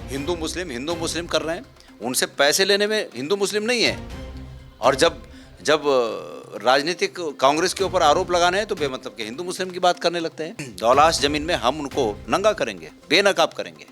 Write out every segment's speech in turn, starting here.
हिंदू मुस्लिम कर रहे हैं, उनसे पैसे लेने में हिंदू मुस्लिम नहीं है। और जब जब राजनीतिक कांग्रेस के ऊपर आरोप लगाने हैं तो बेमतलब के हिंदू मुस्लिम की बात करने लगते हैं। दौलास जमीन में हम उनको नंगा करेंगे, बेनकाब करेंगे।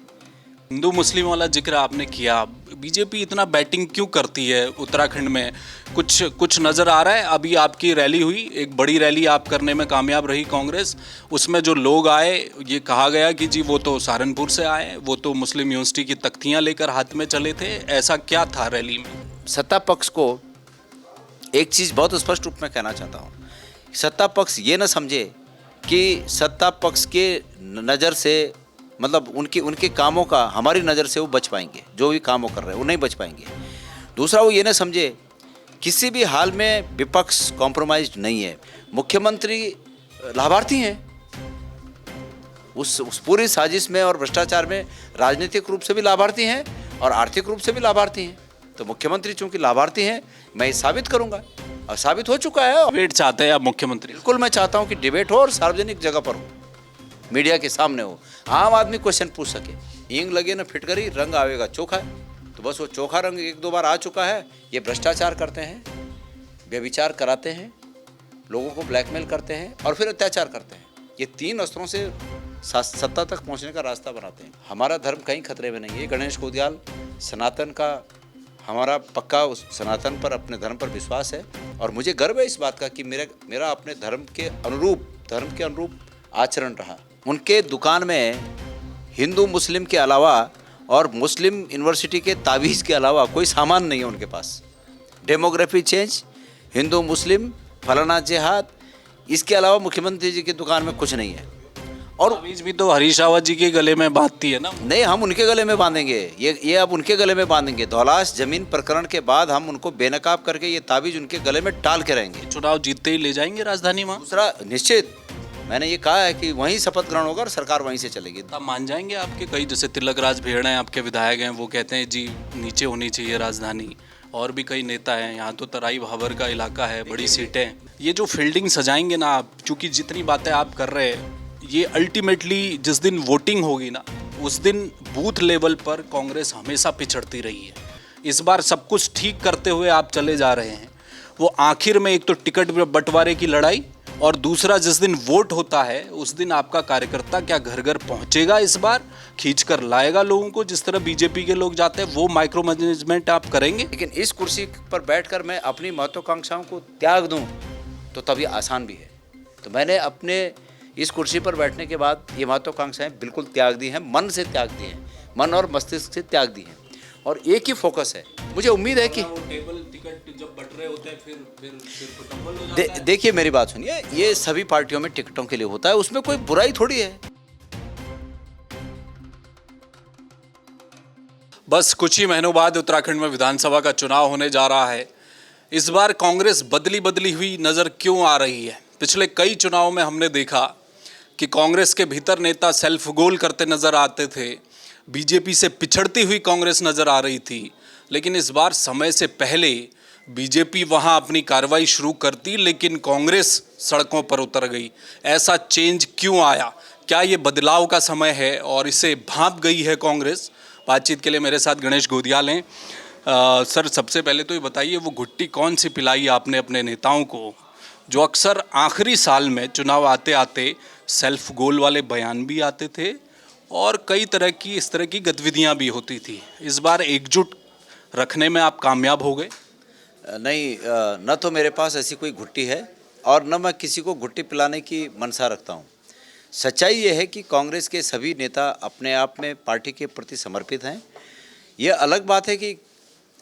हिंदू मुस्लिम वाला जिक्र आपने किया, बीजेपी इतना बैटिंग क्यों करती है उत्तराखंड में? कुछ नज़र आ रहा है? अभी आपकी रैली हुई, एक बड़ी रैली आप करने में कामयाब रही कांग्रेस, उसमें जो लोग आए ये कहा गया कि जी वो तो सहारनपुर से आए, वो तो मुस्लिम यूनिवर्सिटी की तख्तियां लेकर हाथ में चले थे। ऐसा क्या था रैली में? सत्ता पक्ष को एक चीज़ बहुत स्पष्ट रूप में कहना चाहता हूँ, सत्ता पक्ष ये न समझे कि सत्ता पक्ष के नज़र से, मतलब उनके कामों का हमारी नज़र से वो बच पाएंगे। जो भी काम वो कर रहे हैं वो नहीं बच पाएंगे। दूसरा, वो ये ना समझे किसी भी हाल में विपक्ष कॉम्प्रोमाइज्ड नहीं है। मुख्यमंत्री लाभार्थी हैं उस पूरी साजिश में और भ्रष्टाचार में, राजनीतिक रूप से भी लाभार्थी हैं और आर्थिक रूप से भी लाभार्थी हैं। तो मुख्यमंत्री चूंकि लाभार्थी हैं, मैं ये साबित करूंगा और साबित हो चुका है। डिबेट चाहते हैं आप मुख्यमंत्री? बिल्कुल, मैं चाहता हूं कि डिबेट हो और सार्वजनिक जगह पर हो, मीडिया के सामने हो, आम आदमी क्वेश्चन पूछ सके। ईंग लगे ना फिटकरी, रंग आवेगा चोखा। तो बस वो चोखा रंग एक दो बार आ चुका है। ये भ्रष्टाचार करते हैं, व्यभिचार कराते हैं, लोगों को ब्लैकमेल करते हैं और फिर अत्याचार करते हैं। ये तीन अस्त्रों से सत्ता तक पहुंचने का रास्ता बनाते हैं। हमारा धर्म कहीं खतरे में नहीं है। गणेश गोदियाल सनातन का, हमारा पक्का उस सनातन पर, अपने धर्म पर विश्वास है और मुझे गर्व है इस बात का कि मेरा अपने धर्म के अनुरूप आचरण रहा। उनके दुकान में हिंदू मुस्लिम के अलावा और मुस्लिम यूनिवर्सिटी के तावीज़ के अलावा कोई सामान नहीं है उनके पास। डेमोग्राफी चेंज, हिंदू मुस्लिम, फलाना जिहाद, इसके अलावा मुख्यमंत्री जी की दुकान में कुछ नहीं है। और तावीज़ भी तो हरीश रावत जी के गले में बांधती है ना? नहीं, हम उनके गले में बांधेंगे, ये अब उनके गले में बांधेंगे। दौलास जमीन प्रकरण के बाद हम उनको बेनकाब करके ये तावीज़ उनके गले में टाल के रहेंगे। चुनाव जीतते ही ले जाएंगे राजधानी वहाँ? दूसरा, निश्चित मैंने ये कहा है कि वहीं शपथ ग्रहण होगा और सरकार वहीं से चलेगी। आप मान जाएंगे? आपके कई, जैसे तिलक राज भेड़ हैं, आपके विधायक हैं, वो कहते हैं जी नीचे होनी चाहिए राजधानी। और भी कई नेता हैं, यहाँ तो तराई भाबर का इलाका है, बड़ी सीटें। ये जो फील्डिंग सजाएंगे ना आप, चूँकि जितनी बातें आप कर रहे हैं, ये अल्टीमेटली जिस दिन वोटिंग होगी ना, उस दिन बूथ लेवल पर कांग्रेस हमेशा पिछड़ती रही है। इस बार सब कुछ ठीक करते हुए आप चले जा रहे हैं। वो आखिर में एक तो टिकट बंटवारे की लड़ाई, और दूसरा जिस दिन वोट होता है उस दिन आपका कार्यकर्ता क्या घर घर पहुंचेगा, इस बार खींच कर लाएगा लोगों को जिस तरह बीजेपी के लोग जाते हैं, वो माइक्रो मैनेजमेंट आप करेंगे? लेकिन इस कुर्सी पर बैठकर मैं अपनी महत्वाकांक्षाओं को त्याग दूं तो तभी आसान भी है। तो मैंने अपने इस कुर्सी पर बैठने के बाद ये महत्वाकांक्षाएं बिल्कुल त्याग दी हैं, मन से त्याग दी हैं, मन और मस्तिष्क से त्याग दी हैं और एक ही फोकस है। मुझे उम्मीद है कि टेबल टिकट जब बट रहे होते हैं फिर देखिए मेरी बात सुनिए, ये सभी पार्टियों में टिकटों के लिए होता है, उसमें कोई बुराई थोड़ी है। बस कुछ ही महीनों बाद उत्तराखंड में विधानसभा का चुनाव होने जा रहा है। इस बार कांग्रेस बदली हुई नज़र क्यों आ रही है? पिछले कई चुनावों में हमने देखा कि कांग्रेस के भीतर नेता सेल्फ गोल करते नज़र आते थे, बीजेपी से पिछड़ती हुई कांग्रेस नज़र आ रही थी। लेकिन इस बार समय से पहले बीजेपी वहां अपनी कार्रवाई शुरू करती, लेकिन कांग्रेस सड़कों पर उतर गई। ऐसा चेंज क्यों आया? क्या ये बदलाव का समय है और इसे भांप गई है कांग्रेस? बातचीत के लिए मेरे साथ गणेश गोदियाल हैं। सर, सबसे पहले तो ये बताइए, वो घुट्टी कौन सी पिलाई आपने अपने नेताओं को, जो अक्सर आखिरी साल में चुनाव आते आते सेल्फ गोल वाले बयान भी आते थे और कई तरह की इस तरह की गतिविधियां भी होती थी? इस बार एकजुट रखने में आप कामयाब हो गए? नहीं, न तो मेरे पास ऐसी कोई घुट्टी है और न मैं किसी को घुट्टी पिलाने की मनसा रखता हूँ। सच्चाई ये है कि कांग्रेस के सभी नेता अपने आप में पार्टी के प्रति समर्पित हैं। ये अलग बात है कि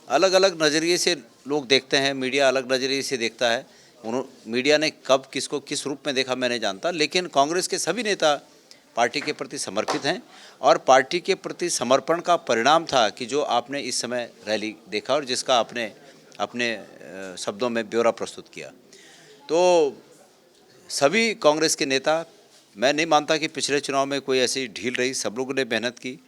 अलग अलग नज़रिए से लोग देखते हैं, मीडिया अलग नज़रिए से देखता है। मीडिया ने कब किसको किस रूप में देखा मैं नहीं जानता, लेकिन कांग्रेस के सभी नेता पार्टी के प्रति समर्पित हैं और पार्टी के प्रति समर्पण का परिणाम था कि जो आपने इस समय रैली देखा और जिसका आपने अपने शब्दों में ब्यौरा प्रस्तुत किया। तो सभी कांग्रेस के नेता, मैं नहीं मानता कि पिछले चुनाव में कोई ऐसी ढील रही। सब लोगों ने मेहनत की,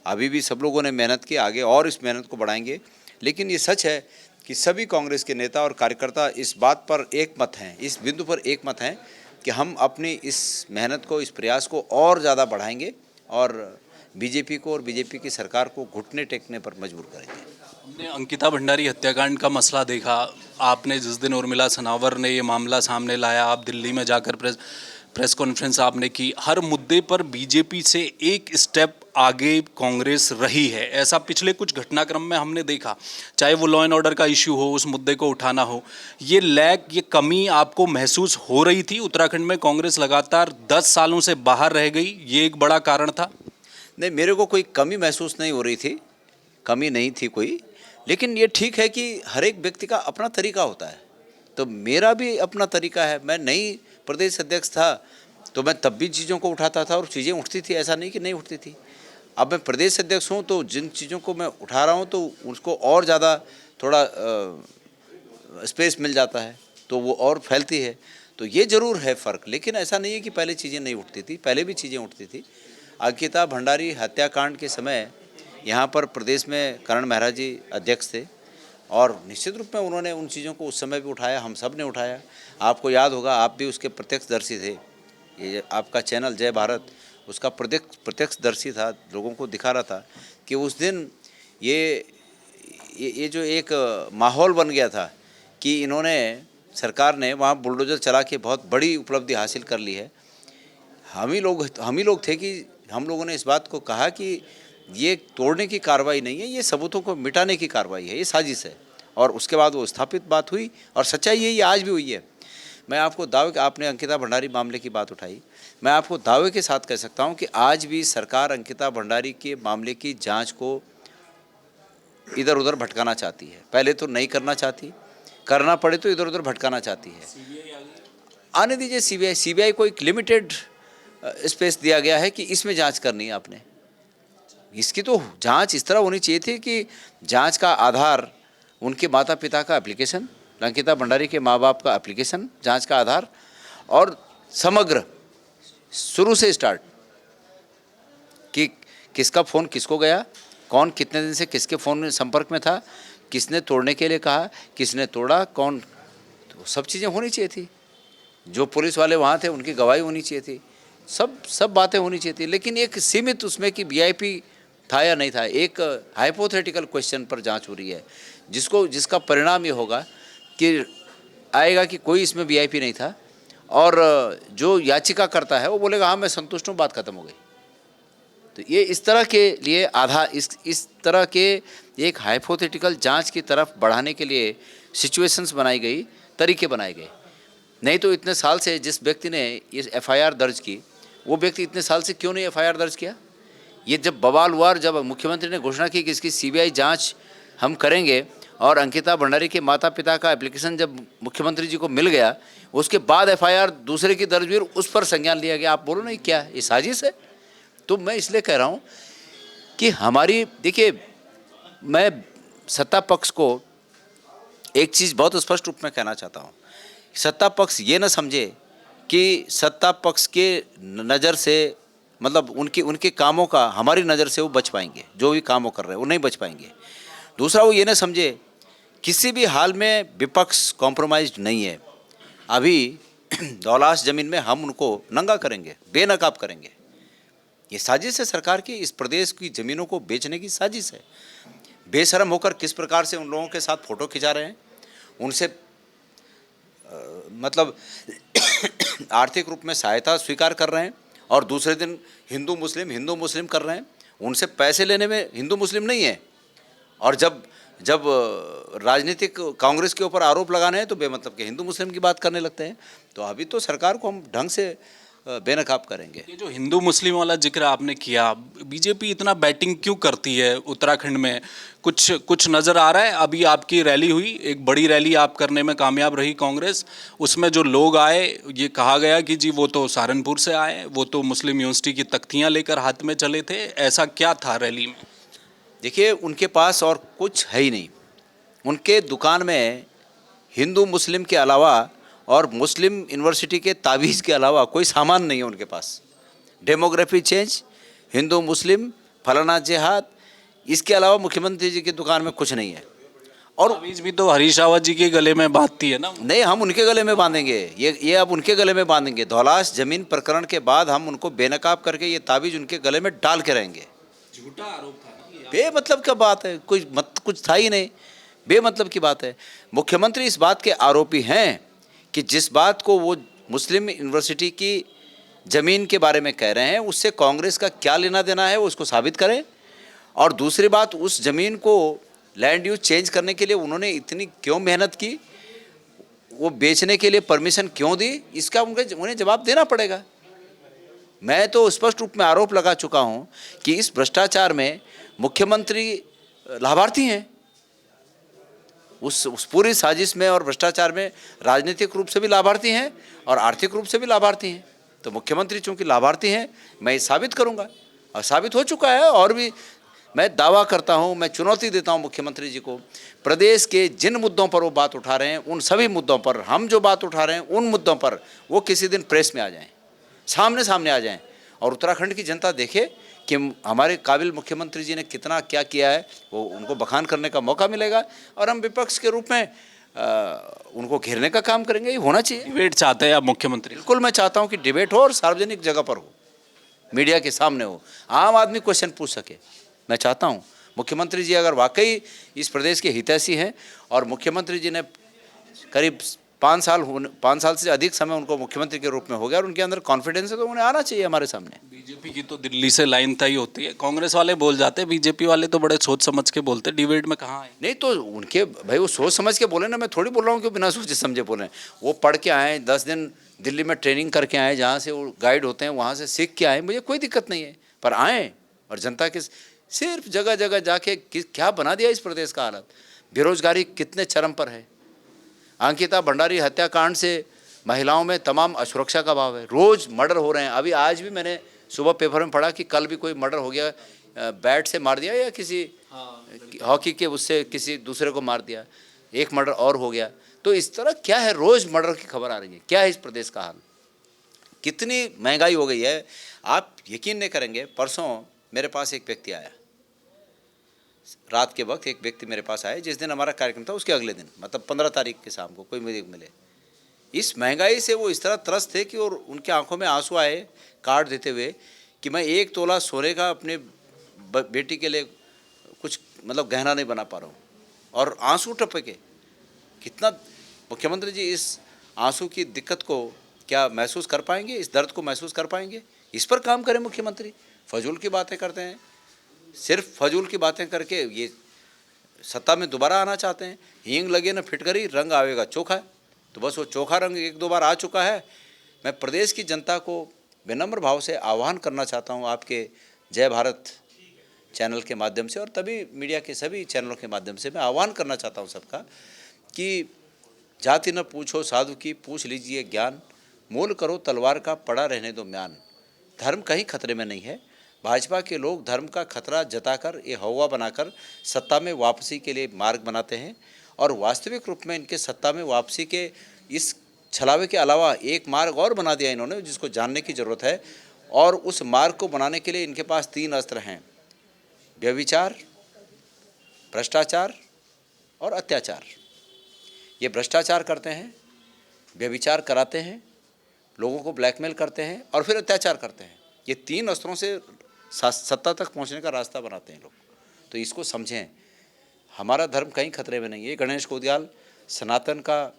अभी भी सब लोगों ने मेहनत की, आगे और इस मेहनत को बढ़ाएंगे। लेकिन ये सच है कि सभी कांग्रेस के नेता और कार्यकर्ता इस बात पर एक मत हैं, इस बिंदु पर एक मत हैं कि हम अपनी इस मेहनत को, इस प्रयास को और ज़्यादा बढ़ाएंगे और बीजेपी को और बीजेपी की सरकार को घुटने टेकने पर मजबूर करेंगे। हमने अंकिता भंडारी हत्याकांड का मसला देखा। आपने जिस दिन उर्मिला सनावर ने ये मामला सामने लाया, आप दिल्ली में जाकर प्रेस कॉन्फ्रेंस आपने की। हर मुद्दे पर बीजेपी से एक स्टेप आगे कांग्रेस रही है, ऐसा पिछले कुछ घटनाक्रम में हमने देखा। चाहे वो लॉ एंड ऑर्डर का इश्यू हो, उस मुद्दे को उठाना हो, ये लैग, ये कमी आपको महसूस हो रही थी? उत्तराखंड में कांग्रेस लगातार 10 सालों से बाहर रह गई, ये एक बड़ा कारण था? नहीं, मेरे को कोई कमी महसूस नहीं हो रही थी, कमी नहीं थी कोई। लेकिन ये ठीक है कि हर एक व्यक्ति का अपना तरीका होता है, तो मेरा भी अपना तरीका है। मैं नई प्रदेश अध्यक्ष था तो मैं तब भी चीज़ों को उठाता था और चीज़ें उठती थी, ऐसा नहीं कि नहीं उठती थी। अब मैं प्रदेश अध्यक्ष हूँ तो जिन चीज़ों को मैं उठा रहा हूँ तो उसको और ज़्यादा थोड़ा स्पेस मिल जाता है तो वो और फैलती है। तो ये ज़रूर है फ़र्क, लेकिन ऐसा नहीं है कि पहले चीज़ें नहीं उठती थी, पहले भी चीज़ें उठती थी। अंकिता भंडारी हत्याकांड के समय यहाँ पर प्रदेश में करण मेहरा जी अध्यक्ष थे और निश्चित रूप में उन्होंने उन चीज़ों को उस समय भी उठाया, हम सब ने उठाया। आपको याद होगा, आप भी उसके प्रत्यक्षदर्शी थे। ये आपका चैनल जय भारत उसका प्रत्यक्षदर्शी था, लोगों को दिखा रहा था कि उस दिन ये जो एक माहौल बन गया था कि इन्होंने, सरकार ने वहाँ बुलडोज़र चला के बहुत बड़ी उपलब्धि हासिल कर ली है। हम ही लोग थे कि हम लोगों ने इस बात को कहा कि ये तोड़ने की कार्रवाई नहीं है, ये सबूतों को मिटाने की कार्रवाई है, ये साजिश है। और उसके बाद वो स्थापित बात हुई और सच्चाई ये आज भी हुई है। मैं आपको दावे, आपने अंकिता भंडारी मामले की बात उठाई, मैं आपको दावे के साथ कह सकता हूं कि आज भी सरकार अंकिता भंडारी के मामले की जांच को इधर उधर भटकाना चाहती है। पहले तो नहीं करना चाहती, करना पड़े तो इधर उधर भटकाना चाहती है। आने दीजिए सीबीआई को एक लिमिटेड स्पेस दिया गया है कि इसमें जांच करनी है आपने। इसकी तो जांच इस तरह होनी चाहिए थी कि जांच का आधार उनके माता पिता का एप्लीकेशन, अंकिता भंडारी के माँ बाप का एप्लीकेशन, जांच का आधार, और समग्र शुरू से स्टार्ट कि किसका फ़ोन किसको गया, कौन कितने दिन से किसके फ़ोन में संपर्क में था, किसने तोड़ने के लिए कहा, किसने तोड़ा, कौन, तो सब चीज़ें होनी चाहिए थी। जो पुलिस वाले वहाँ थे उनकी गवाही होनी चाहिए थी, सब बातें होनी चाहिए थी। लेकिन एक सीमित उसमें कि वीआईपी था या नहीं था, एक हाइपोथेटिकल क्वेश्चन पर जांच हो रही है जिसका परिणाम ये होगा कि आएगा कि कोई इसमें वीआईपी नहीं था और जो याचिका करता है वो बोलेगा हाँ मैं संतुष्ट हूँ, बात खत्म हो गई। तो ये इस तरह के लिए इस तरह के एक हाइपोथेटिकल जांच की तरफ बढ़ाने के लिए सिचुएशंस बनाई गई, तरीके बनाए गए। नहीं तो इतने साल से जिस व्यक्ति ने ये एफआईआर दर्ज की, वो व्यक्ति इतने साल से क्यों नहीं एफआईआर दर्ज किया? ये जब बवाल हुआ, जब मुख्यमंत्री ने घोषणा की कि इसकी सीबीआई जांच हम करेंगे और अंकिता भंडारी के माता पिता का एप्लीकेशन जब मुख्यमंत्री जी को मिल गया, उसके बाद एफआईआर दूसरे की दर्ज हुई और उस पर संज्ञान लिया गया। आप बोलो नहीं क्या ये साजिश है? तो मैं इसलिए कह रहा हूँ कि हमारी, देखिए, मैं सत्ता पक्ष को एक चीज़ बहुत स्पष्ट रूप में कहना चाहता हूँ, सत्ता पक्ष ये न समझे कि सत्ता पक्ष के नज़र से, मतलब उनके कामों का हमारी नज़र से वो बच पाएंगे, जो भी काम वो कर रहे हैं वो नहीं बच पाएंगे। दूसरा, वो ये न समझे किसी भी हाल में विपक्ष कॉम्प्रोमाइज्ड नहीं है। अभी दौलास ज़मीन में हम उनको नंगा करेंगे, बेनकाब करेंगे। ये साजिश है सरकार की, इस प्रदेश की ज़मीनों को बेचने की साजिश है। बेशर्म होकर किस प्रकार से उन लोगों के साथ फ़ोटो खिंचा रहे हैं, उनसे मतलब आर्थिक रूप में सहायता स्वीकार कर रहे हैं और दूसरे दिन हिंदू मुस्लिम कर रहे हैं। उनसे पैसे लेने में हिंदू मुस्लिम नहीं है, और जब राजनीतिक कांग्रेस के ऊपर आरोप लगाने हैं तो बेमतलब के हिंदू मुस्लिम की बात करने लगते हैं। तो अभी तो सरकार को हम ढंग से बेनकाब करेंगे। ये जो हिंदू मुस्लिम वाला जिक्र आपने किया, बीजेपी इतना बैटिंग क्यों करती है उत्तराखंड में? कुछ नज़र आ रहा है? अभी आपकी रैली हुई, एक बड़ी रैली आप करने में कामयाब रही कांग्रेस, उसमें जो लोग आए, ये कहा गया कि जी वो तो सहारनपुर से आए, वो तो मुस्लिम यूनिवर्सिटी की तख्तियाँ लेकर हाथ में चले थे। ऐसा क्या था रैली में? देखिए, उनके पास और कुछ है ही नहीं। उनके दुकान में हिंदू मुस्लिम के अलावा और मुस्लिम यूनिवर्सिटी के तावीज़ के अलावा कोई सामान नहीं है उनके पास। डेमोग्राफी चेंज, हिंदू मुस्लिम, फलाना जिहाद, इसके अलावा मुख्यमंत्री जी की दुकान में कुछ नहीं है। और तावीज़ भी तो हरीश रावत जी के गले में बांधती है ना? नहीं, हम उनके गले में बांधेंगे, ये अब उनके गले में बांधेंगे। धौलास ज़मीन प्रकरण के बाद हम उनको बेनकाब करके ये तावीज़ उनके गले में डाल के रहेंगे। झूठा आरोप था ना ये। बेमतलब का बात है, कुछ था ही नहीं, बेमतलब की बात है। मुख्यमंत्री इस बात के आरोपी हैं कि जिस बात को वो मुस्लिम यूनिवर्सिटी की ज़मीन के बारे में कह रहे हैं उससे कांग्रेस का क्या लेना देना है वो उसको साबित करें। और दूसरी बात, उस ज़मीन को लैंड यूज चेंज करने के लिए उन्होंने इतनी क्यों मेहनत की, वो बेचने के लिए परमिशन क्यों दी, इसका उन्हें जवाब देना पड़ेगा। मैं तो स्पष्ट रूप में आरोप लगा चुका हूं कि इस भ्रष्टाचार में मुख्यमंत्री लाभार्थी हैं। उस पूरी साजिश में और भ्रष्टाचार में राजनीतिक रूप से भी लाभार्थी हैं और आर्थिक रूप से भी लाभार्थी हैं। तो मुख्यमंत्री चूंकि लाभार्थी हैं, मैं ये साबित करूंगा और साबित हो चुका है। और भी मैं दावा करता हूं, मैं चुनौती देता हूं मुख्यमंत्री जी को, प्रदेश के जिन मुद्दों पर वो बात उठा रहे हैं उन सभी मुद्दों पर, हम जो बात उठा रहे हैं उन मुद्दों पर वो किसी दिन प्रेस में आ जाएं, सामने सामने आ जाएं और उत्तराखंड की जनता देखे कि हमारे काबिल मुख्यमंत्री जी ने कितना क्या किया है। वो उनको बखान करने का मौका मिलेगा और हम विपक्ष के रूप में उनको घेरने का काम करेंगे। ये होना चाहिए। डिबेट चाहते हैं आप मुख्यमंत्री? बिल्कुल, मैं चाहता हूं कि डिबेट हो और सार्वजनिक जगह पर हो, मीडिया के सामने हो, आम आदमी क्वेश्चन पूछ सके। मैं चाहता हूं मुख्यमंत्री जी अगर वाकई इस प्रदेश के हितैषी हैं और मुख्यमंत्री जी ने करीब 5 साल से अधिक समय उनको मुख्यमंत्री के रूप में हो गया और उनके अंदर कॉन्फिडेंस है, तो उन्हें आना चाहिए हमारे सामने। बीजेपी की तो दिल्ली से लाइन तय होती है, कांग्रेस वाले बोल जाते हैं, बीजेपी वाले तो बड़े सोच समझ के बोलते हैं। डिबेट में कहाँ है? नहीं तो उनके भाई वो सोच समझ के बोले ना, मैं थोड़ी बोल रहा हूँ कि बिना सोचे समझे बोले। वो पढ़ के आए, 10 दिन दिल्ली में ट्रेनिंग करके आए, जहाँ से वो गाइड होते हैं वहाँ से सीख के आए, मुझे कोई दिक्कत नहीं है। पर आए और जनता के सिर्फ जगह जगह जाके क्या बना दिया इस प्रदेश का हालत। बेरोजगारी कितने चरम पर है। अंकिता भंडारी हत्याकांड से महिलाओं में तमाम असुरक्षा का भाव है। रोज़ मर्डर हो रहे हैं। अभी आज भी मैंने सुबह पेपर में पढ़ा कि कल भी कोई मर्डर हो गया, बैट से मार दिया या किसी हॉकी के उससे किसी दूसरे को मार दिया, एक मर्डर और हो गया। तो इस तरह क्या है, रोज़ मर्डर की खबर आ रही है। क्या है इस प्रदेश का हाल, कितनी महंगाई हो गई है। आप यकीन नहीं करेंगे, परसों मेरे पास एक व्यक्ति आया, रात के वक्त एक व्यक्ति मेरे पास आया, जिस दिन हमारा कार्यक्रम था उसके अगले दिन, मतलब 15 तारीख के शाम को कोई मुझे मिले। इस महंगाई से वो इस तरह त्रस्त थे कि और उनके आंखों में आंसू आए कार्ड देते हुए कि मैं 1 तोला सोने का अपने बेटी के लिए कुछ मतलब गहना नहीं बना पा रहा हूँ, और आंसू टपके। कितना मुख्यमंत्री जी इस आंसू की दिक्कत को क्या महसूस कर पाएंगे, इस दर्द को महसूस कर पाएंगे? इस पर काम करें मुख्यमंत्री। फजूल की बातें करते हैं, सिर्फ फजूल की बातें करके ये सत्ता में दोबारा आना चाहते हैं। हींग लगे न फिटकरी, रंग आवेगा चोखा। तो बस वो चोखा रंग 1-2 बार आ चुका है। मैं प्रदेश की जनता को विनम्र भाव से आह्वान करना चाहता हूँ, आपके जय भारत चैनल के माध्यम से और तभी मीडिया के सभी चैनलों के माध्यम से मैं आह्वान करना चाहता हूँ सबका कि जाति न पूछो साधु की, पूछ लीजिए ज्ञान, मोल करो तलवार का, पड़ा रहने दो म्यान। धर्म कहीं खतरे में नहीं है। भाजपा के लोग धर्म का खतरा जताकर ये हवा बनाकर सत्ता में वापसी के लिए मार्ग बनाते हैं और वास्तविक रूप में इनके सत्ता में वापसी के इस छलावे के अलावा एक मार्ग और बना दिया इन्होंने, जिसको जानने की ज़रूरत है। और उस मार्ग को बनाने के लिए इनके पास 3 अस्त्र हैं: व्यभिचार, भ्रष्टाचार और अत्याचार। ये भ्रष्टाचार करते हैं, व्यभिचार कराते हैं, लोगों को ब्लैकमेल करते हैं और फिर अत्याचार करते हैं। ये 3 अस्त्रों से सत्ता तक पहुंचने का रास्ता बनाते हैं लोग। तो इसको समझें, हमारा धर्म कहीं खतरे में नहीं है। गणेश कौदियाल सनातन का,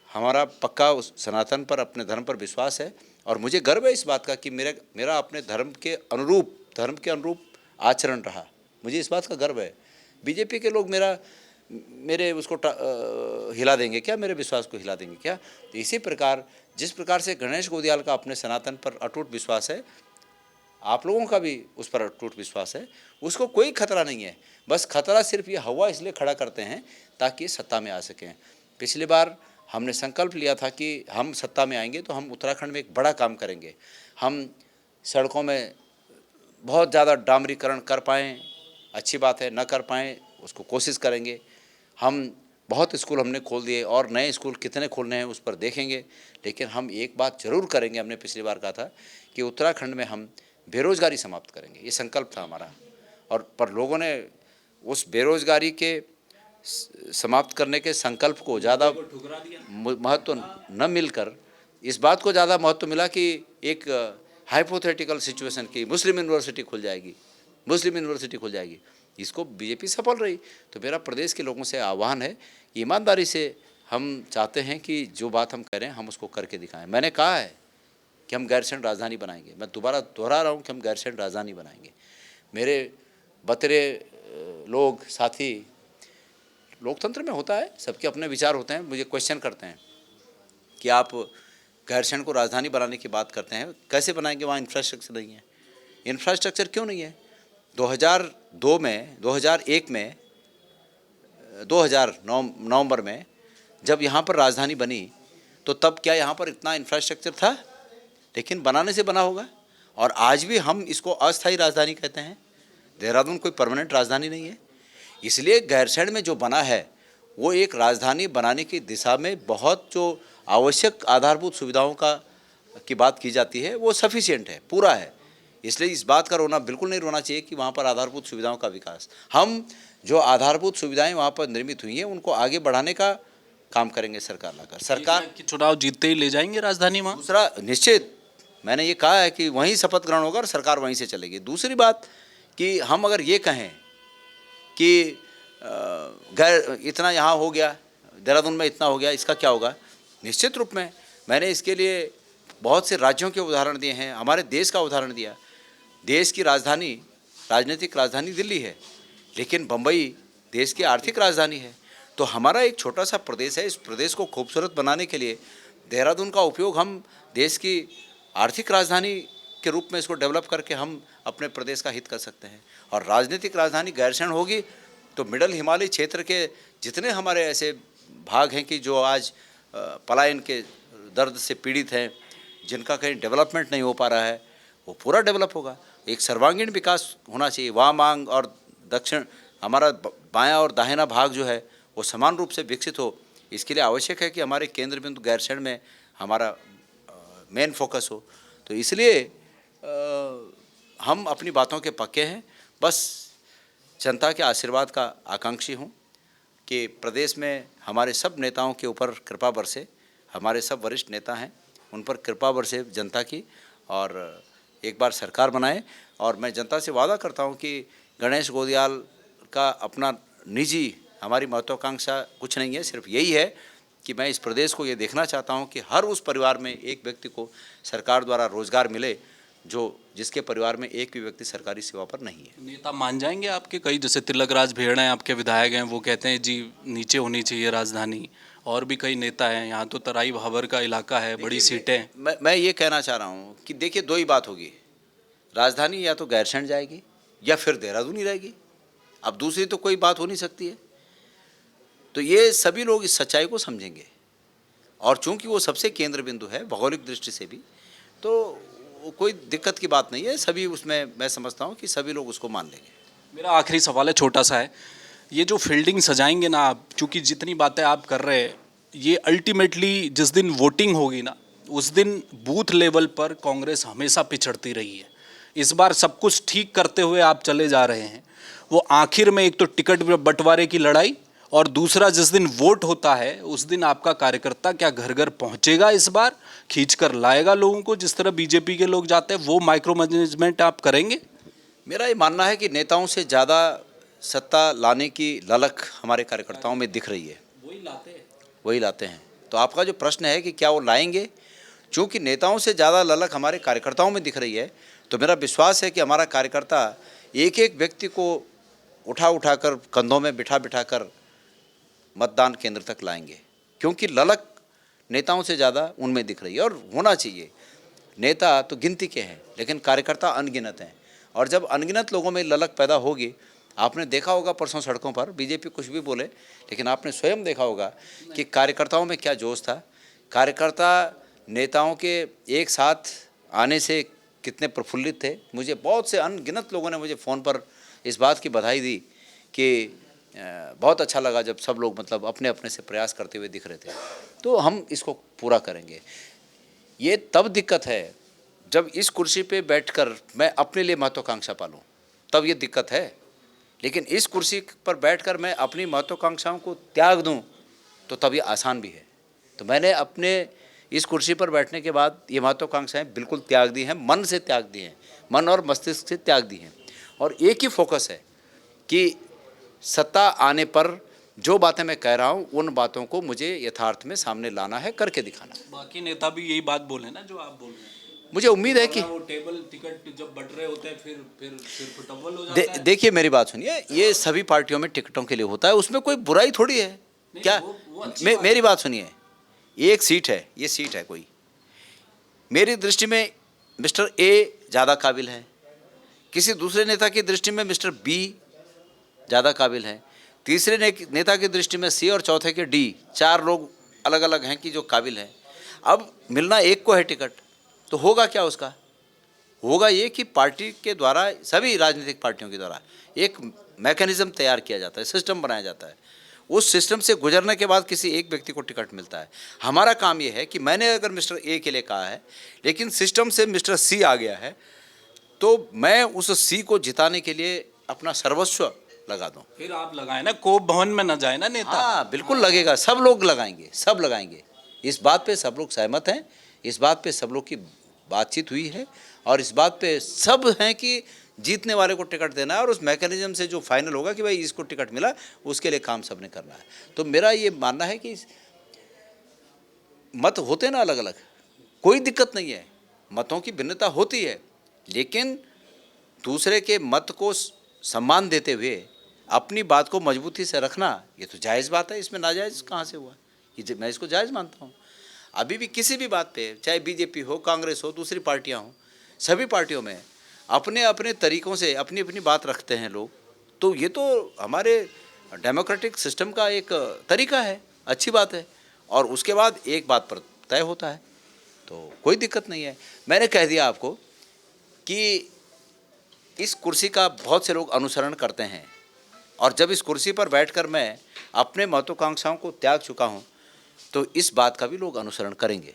हमारा पक्का उस सनातन पर, अपने धर्म पर विश्वास है और मुझे गर्व है इस बात का कि मेरा अपने धर्म के अनुरूप आचरण रहा। मुझे इस बात का गर्व है। बीजेपी के लोग मेरे उसको हिला देंगे क्या, मेरे विश्वास को हिला देंगे क्या? तो इसी प्रकार जिस प्रकार से गणेश कौदियाल का अपने सनातन पर अटूट विश्वास है, आप लोगों का भी उस पर अटूट विश्वास है। उसको कोई खतरा नहीं है। बस खतरा सिर्फ ये हवा इसलिए खड़ा करते हैं ताकि सत्ता में आ सकें। पिछली बार हमने संकल्प लिया था कि हम सत्ता में आएंगे तो हम उत्तराखंड में एक बड़ा काम करेंगे। हम सड़कों में बहुत ज़्यादा डामरीकरण कर पाएँ, अच्छी बात है, न कर पाएँ उसको कोशिश करेंगे। हम बहुत स्कूल हमने खोल दिए और नए स्कूल कितने खोलने हैं उस पर देखेंगे। लेकिन हम एक बात जरूर करेंगे, हमने पिछली बार कहा था कि उत्तराखंड में हम बेरोज़गारी समाप्त करेंगे। ये संकल्प था हमारा। और पर लोगों ने उस बेरोज़गारी के समाप्त करने के संकल्प को ज़्यादा महत्व न मिलकर इस बात को ज़्यादा महत्व मिला कि एक हाइपोथेटिकल सिचुएशन की मुस्लिम यूनिवर्सिटी खुल जाएगी। मुस्लिम यूनिवर्सिटी खुल जाएगी। इसको बीजेपी सफल रही। तो मेरा प्रदेश के लोगों से आह्वान है, ईमानदारी से हम चाहते हैं कि जो बात हम करें हम उसको करके दिखाएं। मैंने कहा है कि हम गैरसैंण राजधानी बनाएंगे, मैं दोबारा दोहरा रहा हूँ कि हम गैरसैंण राजधानी बनाएंगे। मेरे बतरे लोग साथी, लोकतंत्र में होता है, सबके अपने विचार होते हैं, मुझे क्वेश्चन करते हैं कि आप गैरसैंण को राजधानी बनाने की बात करते हैं, कैसे बनाएंगे, वहाँ इंफ्रास्ट्रक्चर नहीं है। इंफ्रास्ट्रक्चर क्यों नहीं है? 2002 में 2001 में 2009 नवंबर में जब यहाँ पर राजधानी बनी तो तब क्या यहाँ पर इतना इंफ्रास्ट्रक्चर था? लेकिन बनाने से बना होगा। और आज भी हम इसको अस्थायी राजधानी कहते हैं। देहरादून कोई परमानेंट राजधानी नहीं है। इसलिए गैरसैंण में जो बना है वो एक राजधानी बनाने की दिशा में बहुत जो आवश्यक आधारभूत सुविधाओं की बात की जाती है वो सफिशिएंट है, पूरा है। इसलिए इस बात का रोना बिल्कुल नहीं रोना चाहिए कि वहाँ पर आधारभूत सुविधाओं का विकास, हम जो आधारभूत सुविधाएं वहाँ पर निर्मित हुई हैं उनको आगे बढ़ाने का काम करेंगे सरकार लाकर। सरकार की चुनाव जीतते ही ले जाएंगे राजधानी वहाँ? दूसरा निश्चित, मैंने ये कहा है कि वहीं शपथ ग्रहण होगा और सरकार वहीं से चलेगी। दूसरी बात कि हम अगर ये कहें कि इतना यहाँ हो गया, देहरादून में इतना हो गया, इसका क्या होगा? निश्चित रूप में मैंने इसके लिए बहुत से राज्यों के उदाहरण दिए हैं, हमारे देश का उदाहरण दिया। देश की राजधानी, राजनीतिक राजधानी दिल्ली है, लेकिन बम्बई देश की आर्थिक राजधानी है। तो हमारा एक छोटा सा प्रदेश है, इस प्रदेश को खूबसूरत बनाने के लिए देहरादून का उपयोग हम देश की आर्थिक राजधानी के रूप में इसको डेवलप करके हम अपने प्रदेश का हित कर सकते हैं। और राजनीतिक राजधानी गैरसैंण होगी तो मिडल हिमालय क्षेत्र के जितने हमारे ऐसे भाग हैं कि जो आज पलायन के दर्द से पीड़ित हैं, जिनका कहीं डेवलपमेंट नहीं हो पा रहा है, वो पूरा डेवलप होगा। एक सर्वांगीण विकास होना चाहिए। वामांग और दक्षिण, हमारा बायां और दाहिना भाग जो है वो समान रूप से विकसित हो। इसके लिए आवश्यक है कि हमारे केंद्र बिंदु गैरसैंण में हमारा मेन फोकस हो। तो इसलिए हम अपनी बातों के पक्के हैं। बस जनता के आशीर्वाद का आकांक्षी हूँ कि प्रदेश में हमारे सब नेताओं के ऊपर कृपा बरसे। हमारे सब वरिष्ठ नेता हैं, उन पर कृपा बरसे जनता की, और एक बार सरकार बनाए। और मैं जनता से वादा करता हूं कि गणेश गोदियाल का अपना निजी हमारी महत्वाकांक्षा कुछ नहीं है, सिर्फ यही है कि मैं इस प्रदेश को ये देखना चाहता हूं कि हर उस परिवार में एक व्यक्ति को सरकार द्वारा रोजगार मिले जिसके परिवार में एक भी व्यक्ति सरकारी सेवा पर नहीं है। नेता मान जाएंगे आपके? कई जैसे तिलकराज भेड़ हैं, आपके विधायक हैं, वो कहते हैं जी नीचे होनी चाहिए राजधानी। और भी कई नेता हैं, यहाँ तो तराई भाबर का इलाका है, बड़ी सीटें। मैं ये कहना चाह रहा हूँ कि देखिए, दो ही बात होगी, राजधानी या तो गैरसैंण जाएगी या फिर देहरादून ही रहेगी। अब दूसरी तो कोई बात हो नहीं सकती है। तो ये सभी लोग इस सच्चाई को समझेंगे, और चूंकि वो सबसे केंद्र बिंदु है भौगोलिक दृष्टि से भी, तो कोई दिक्कत की बात नहीं है। सभी उसमें, मैं समझता हूँ कि सभी लोग उसको मान लेंगे। मेरा आखिरी सवाल है, छोटा सा है, ये जो फील्डिंग सजाएंगे ना आप, चूँकि जितनी बातें आप कर रहे हैं, ये अल्टीमेटली जिस दिन वोटिंग होगी ना, उस दिन बूथ लेवल पर कांग्रेस हमेशा पिछड़ती रही है। इस बार सब कुछ ठीक करते हुए आप चले जा रहे हैं। वो आखिर में एक तो टिकट बंटवारे की लड़ाई, और दूसरा जिस दिन वोट होता है उस दिन आपका कार्यकर्ता क्या घर घर पहुंचेगा, इस बार खींच कर लाएगा लोगों को जिस तरह बीजेपी के लोग जाते हैं, वो माइक्रो मैनेजमेंट आप करेंगे? मेरा ये मानना है कि नेताओं से ज़्यादा सत्ता लाने की ललक हमारे कार्यकर्ताओं में दिख रही है। वही लाते हैं। तो आपका जो प्रश्न है कि क्या वो लाएंगे, चूँकि नेताओं से ज़्यादा ललक हमारे कार्यकर्ताओं में दिख रही है, तो मेरा विश्वास है कि हमारा कार्यकर्ता एक एक व्यक्ति को उठा कर कंधों में बिठा कर मतदान केंद्र तक लाएंगे, क्योंकि ललक नेताओं से ज़्यादा उनमें दिख रही है। और होना चाहिए। नेता तो गिनती के हैं, लेकिन कार्यकर्ता अनगिनत हैं। और जब अनगिनत लोगों में ललक पैदा होगी, आपने देखा होगा परसों सड़कों पर बीजेपी कुछ भी बोले, लेकिन आपने स्वयं देखा होगा कि कार्यकर्ताओं में क्या जोश था। कार्यकर्ता नेताओं के एक साथ आने से कितने प्रफुल्लित थे। मुझे बहुत से अनगिनत लोगों ने मुझे फ़ोन पर इस बात की बधाई दी कि बहुत अच्छा लगा जब सब लोग मतलब अपने अपने से प्रयास करते हुए दिख रहे थे। तो हम इसको पूरा करेंगे। ये तब दिक्कत है जब इस कुर्सी पे बैठकर मैं अपने लिए महत्वाकांक्षा पालूं, तब ये दिक्कत है। लेकिन इस कुर्सी पर बैठकर मैं अपनी महत्वाकांक्षाओं को त्याग दूं, तो तब ये आसान भी है। तो मैंने अपने इस कुर्सी पर बैठने के बाद ये महत्वाकांक्षाएं बिल्कुल त्याग दी हैं, मन से त्याग दी हैं, मन और मस्तिष्क से त्याग दी हैं। और एक ही फोकस है कि सत्ता आने पर जो बातें मैं कह रहा हूँ उन बातों को मुझे यथार्थ में सामने लाना है, करके दिखाना है। बाकी नेता भी यही बात बोले ना जो आप बोल रहे हैं। मुझे उम्मीद है कि वो टेबल टिकट जब बट रहे होते हैं फिर फुटबॉल हो जाता है। देखिए मेरी बात सुनिए, ये सभी पार्टियों में टिकटों के लिए होता है, उसमें कोई बुराई थोड़ी है। क्या वो अच्छी मेरी बात सुनिए, एक सीट है, ये सीट है कोई, मेरी दृष्टि में मिस्टर ए ज़्यादा काबिल है, किसी दूसरे नेता की दृष्टि में मिस्टर बी ज़्यादा काबिल है, तीसरे नेता की दृष्टि में सी और चौथे के डी, 4 लोग अलग अलग हैं कि जो काबिल हैं। अब मिलना एक को है टिकट, तो होगा क्या उसका? होगा ये कि पार्टी के द्वारा, सभी राजनीतिक पार्टियों के द्वारा एक मैकेनिज्म तैयार किया जाता है, सिस्टम बनाया जाता है। उस सिस्टम से गुजरने के बाद किसी एक व्यक्ति को टिकट मिलता है। हमारा काम ये है कि मैंने अगर मिस्टर ए के लिए कहा है, लेकिन सिस्टम से मिस्टर सी आ गया है, तो मैं उस सी को जिताने के लिए अपना सर्वस्व लगा दूं। फिर आप लगाए ना, कोप भवन में न जाए ना नेता। हाँ बिल्कुल लगेगा, सब लोग लगाएंगे, सब लगाएंगे। इस बात पे सब लोग सहमत हैं, इस बात पे सब लोग की बातचीत हुई है, और इस बात पे सब हैं कि जीतने वाले को टिकट देना है, और उस मैकेनिज्म से जो फाइनल होगा कि भाई इसको टिकट मिला, उसके लिए काम सबने करना है। तो मेरा ये मानना है कि मत होते ना अलग अलग, कोई दिक्कत नहीं है, मतों की भिन्नता होती है, लेकिन दूसरे के मत को सम्मान देते हुए अपनी बात को मजबूती से रखना, ये तो जायज़ बात है। इसमें नाजायज़ कहाँ से हुआ? ये मैं इसको जायज़ मानता हूँ। अभी भी किसी भी बात पे, चाहे बीजेपी हो, कांग्रेस हो, दूसरी पार्टियां हों, सभी पार्टियों में अपने अपने तरीक़ों से अपनी अपनी बात रखते हैं लोग। तो ये तो हमारे डेमोक्रेटिक सिस्टम का एक तरीका है, अच्छी बात है, और उसके बाद एक बात पर तय होता है, तो कोई दिक्कत नहीं है। मैंने कह दिया आपको कि इस कुर्सी का बहुत से लोग अनुसरण करते हैं, और जब इस कुर्सी पर बैठकर मैं अपने महत्वाकांक्षाओं को त्याग चुका हूं, तो इस बात का भी लोग अनुसरण करेंगे।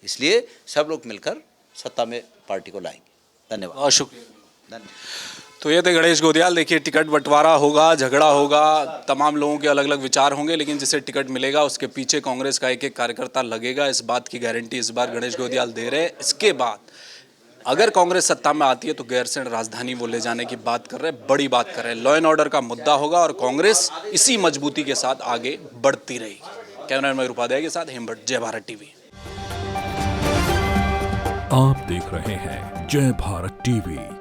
इसलिए सब लोग मिलकर सत्ता में पार्टी को लाएंगे। धन्यवाद। बहुत शुक्रिया। धन्यवाद। तो ये थे गणेश गोदियाल। देखिए, टिकट बंटवारा होगा, झगड़ा होगा, तमाम लोगों के अलग अलग विचार होंगे, लेकिन जिसे टिकट मिलेगा उसके पीछे कांग्रेस का एक एक कार्यकर्ता लगेगा। इस बात की गारंटी इस बार गणेश गोदियाल दे रहे हैं। इसके बाद अगर कांग्रेस सत्ता में आती है तो गैरसैंण राजधानी वो ले जाने की बात कर रहे हैं, बड़ी बात कर रहे हैं। लॉ एंड ऑर्डर का मुद्दा होगा और कांग्रेस इसी मजबूती के साथ आगे बढ़ती रहेगी। कैमरामैन मयूर उपाध्याय के साथ हेमभट्ट, जय भारत टीवी। आप देख रहे हैं जय भारत टीवी।